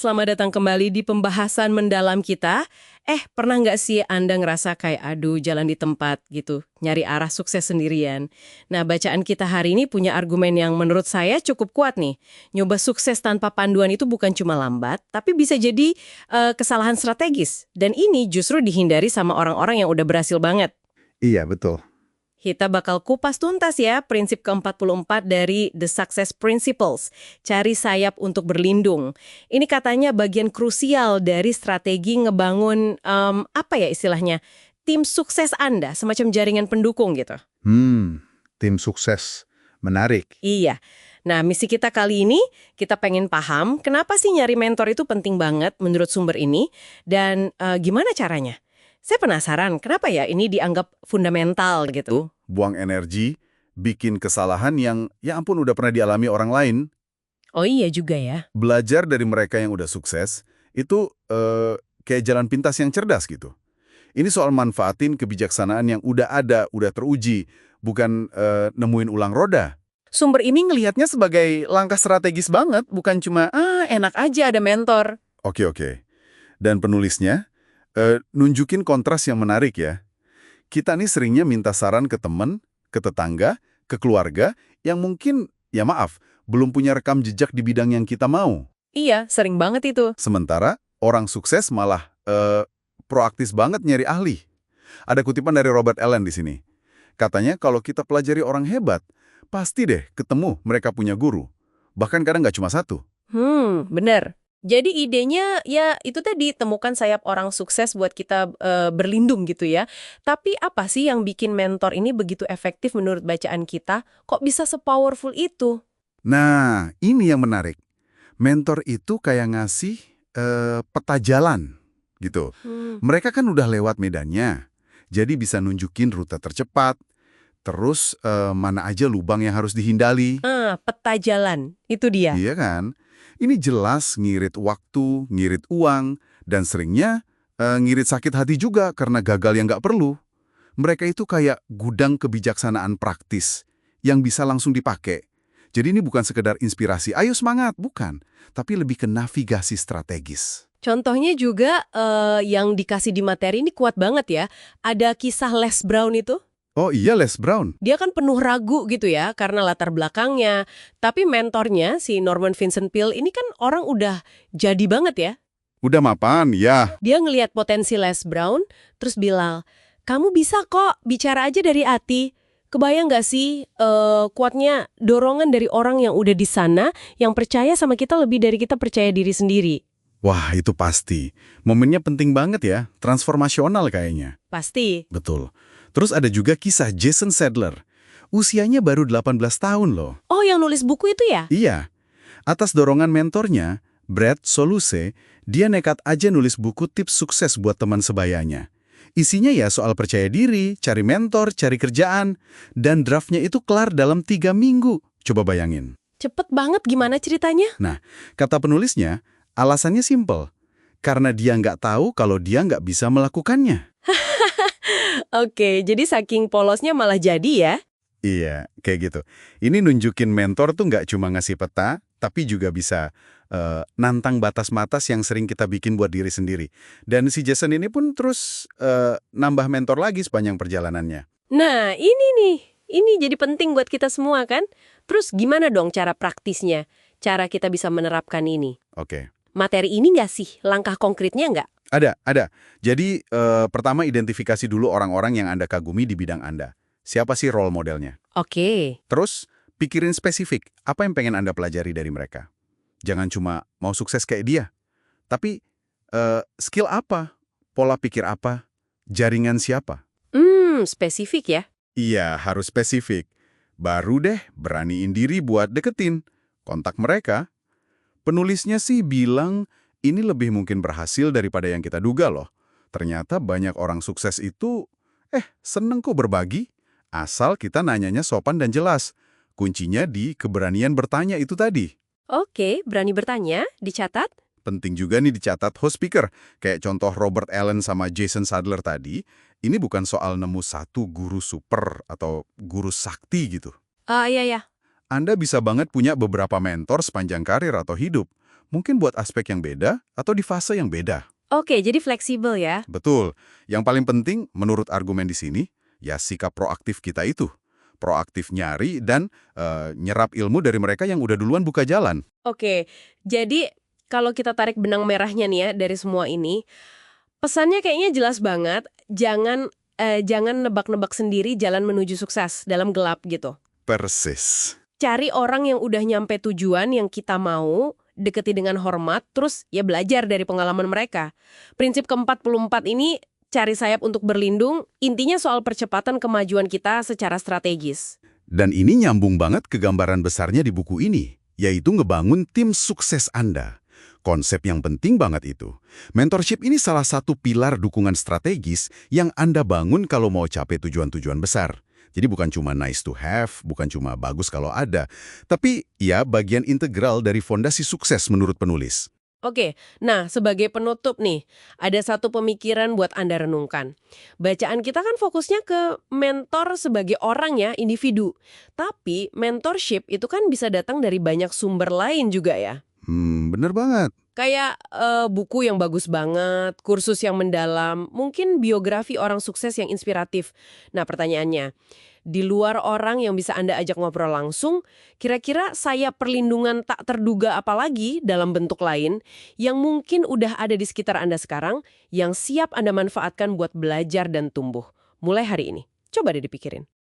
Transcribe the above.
Selamat datang kembali di pembahasan mendalam kita. Pernah nggak sih Anda ngerasa kayak aduh jalan di tempat gitu, nyari arah sukses sendirian? Nah, bacaan kita hari ini punya argumen yang menurut saya cukup kuat nih. Nyoba sukses tanpa panduan itu bukan cuma lambat, tapi bisa jadi kesalahan strategis. Dan ini justru dihindari sama orang-orang yang udah berhasil banget. Iya, betul. Kita bakal kupas tuntas ya prinsip ke-44 dari The Success Principles. Cari sayap untuk berlindung. Ini katanya bagian krusial dari strategi ngebangun, apa ya istilahnya, tim sukses Anda, semacam jaringan pendukung gitu. Tim sukses. Menarik. Iya. Nah, misi kita kali ini, kita pengen paham kenapa sih nyari mentor itu penting banget menurut sumber ini, dan gimana caranya? Saya penasaran, kenapa ya ini dianggap fundamental gitu? Buang energi, bikin kesalahan yang, ya ampun, udah pernah dialami orang lain. Oh iya juga ya. Belajar dari mereka yang udah sukses, itu kayak jalan pintas yang cerdas gitu. Ini soal manfaatin kebijaksanaan yang udah ada, udah teruji, bukan nemuin ulang roda. Sumber ini ngelihatnya sebagai langkah strategis banget, bukan cuma, enak aja ada mentor. Oke. Dan penulisnya, nunjukin kontras yang menarik ya. Kita nih seringnya minta saran ke teman, ke tetangga, ke keluarga, yang mungkin, ya maaf, belum punya rekam jejak di bidang yang kita mau. Iya, sering banget itu. Sementara, orang sukses malah proaktif banget nyari ahli. Ada kutipan dari Robert Allen di sini. Katanya kalau kita pelajari orang hebat, pasti deh ketemu mereka punya guru. Bahkan kadang nggak cuma satu. Bener. Jadi idenya ya itu tadi temukan sayap orang sukses buat kita berlindung gitu ya. Tapi apa sih yang bikin mentor ini begitu efektif menurut bacaan kita? Kok bisa se-powerful itu? Nah, ini yang menarik. Mentor itu kayak ngasih peta jalan gitu. Mereka kan udah lewat medannya, jadi bisa nunjukin rute tercepat, terus mana aja lubang yang harus dihindari. Peta jalan, itu dia. Iya kan? Ini jelas ngirit waktu, ngirit uang, dan seringnya ngirit sakit hati juga karena gagal yang nggak perlu. Mereka itu kayak gudang kebijaksanaan praktis yang bisa langsung dipakai. Jadi ini bukan sekedar inspirasi, ayo semangat, bukan. Tapi lebih ke navigasi strategis. Contohnya juga yang dikasih di materi ini kuat banget ya. Ada kisah Les Brown itu. Oh iya, Les Brown. Dia kan penuh ragu gitu ya karena latar belakangnya. Tapi mentornya si Norman Vincent Peale ini kan orang udah jadi banget ya. Udah mapan, ya. Dia ngelihat potensi Les Brown terus bilang, "Kamu bisa kok bicara aja dari hati." Kebayang nggak sih kuatnya dorongan dari orang yang udah di sana yang percaya sama kita lebih dari kita percaya diri sendiri. Wah, itu pasti. Momennya penting banget ya, transformasional kayaknya. Pasti. Betul. Terus ada juga kisah Jason Sadler. Usianya baru 18 tahun loh. Oh, yang nulis buku itu ya? Iya. Atas dorongan mentornya, Brad Soluse, dia nekat aja nulis buku tips sukses buat teman sebayanya. Isinya ya soal percaya diri, cari mentor, cari kerjaan, dan draftnya itu kelar dalam 3 minggu. Coba bayangin. Cepet banget gimana ceritanya? Nah, kata penulisnya, alasannya simpel. Karena dia nggak tahu kalau dia nggak bisa melakukannya. Oke, jadi saking polosnya malah jadi ya? Iya, kayak gitu. Ini nunjukin mentor tuh nggak cuma ngasih peta, tapi juga bisa nantang batas-batas yang sering kita bikin buat diri sendiri. Dan si Jason ini pun terus nambah mentor lagi sepanjang perjalanannya. Nah, ini nih. Ini jadi penting buat kita semua kan? Terus gimana dong cara praktisnya? Cara kita bisa menerapkan ini? Oke. Materi ini nggak sih? Langkah konkretnya nggak? Ada. Jadi pertama identifikasi dulu orang-orang yang Anda kagumi di bidang Anda. Siapa sih role modelnya? Oke. Terus pikirin spesifik, apa yang pengen Anda pelajari dari mereka. Jangan cuma mau sukses kayak dia. Tapi skill apa? Pola pikir apa? Jaringan siapa? Spesifik ya? Iya, harus spesifik. Baru deh beraniin diri buat deketin. Kontak mereka. Penulisnya sih bilang ini lebih mungkin berhasil daripada yang kita duga loh. Ternyata banyak orang sukses itu, seneng kok berbagi. Asal kita nanyanya sopan dan jelas. Kuncinya di keberanian bertanya itu tadi. Oke, berani bertanya, dicatat. Penting juga nih dicatat host speaker. Kayak contoh Robert Allen sama Jason Sadler tadi, ini bukan soal nemu satu guru super atau guru sakti gitu. Iya. Anda bisa banget punya beberapa mentor sepanjang karir atau hidup. Mungkin buat aspek yang beda atau di fase yang beda. Oke, jadi fleksibel ya. Betul. Yang paling penting menurut argumen di sini, ya sikap proaktif kita itu. Proaktif nyari dan nyerap ilmu dari mereka yang udah duluan buka jalan. Oke, jadi kalau kita tarik benang merahnya nih ya dari semua ini, pesannya kayaknya jelas banget, jangan nebak-nebak sendiri jalan menuju sukses dalam gelap gitu. Persis. Cari orang yang udah nyampe tujuan yang kita mau, deketi dengan hormat, terus ya belajar dari pengalaman mereka. Prinsip ke-44 ini, cari sayap untuk berlindung, intinya soal percepatan kemajuan kita secara strategis. Dan ini nyambung banget ke gambaran besarnya di buku ini, yaitu ngebangun tim sukses Anda. Konsep yang penting banget itu. Mentorship ini salah satu pilar dukungan strategis yang Anda bangun kalau mau capai tujuan-tujuan besar. Jadi bukan cuma nice to have, bukan cuma bagus kalau ada, tapi ya bagian integral dari fondasi sukses menurut penulis. Oke, nah sebagai penutup nih, ada satu pemikiran buat Anda renungkan. Bacaan kita kan fokusnya ke mentor sebagai orang ya, individu. Tapi mentorship itu kan bisa datang dari banyak sumber lain juga ya. Bener banget. Kayak buku yang bagus banget, kursus yang mendalam, mungkin biografi orang sukses yang inspiratif. Nah pertanyaannya, di luar orang yang bisa Anda ajak ngobrol langsung, kira-kira sayap perlindungan tak terduga apa lagi dalam bentuk lain yang mungkin udah ada di sekitar Anda sekarang, yang siap Anda manfaatkan buat belajar dan tumbuh. Mulai hari ini. Coba deh dipikirin.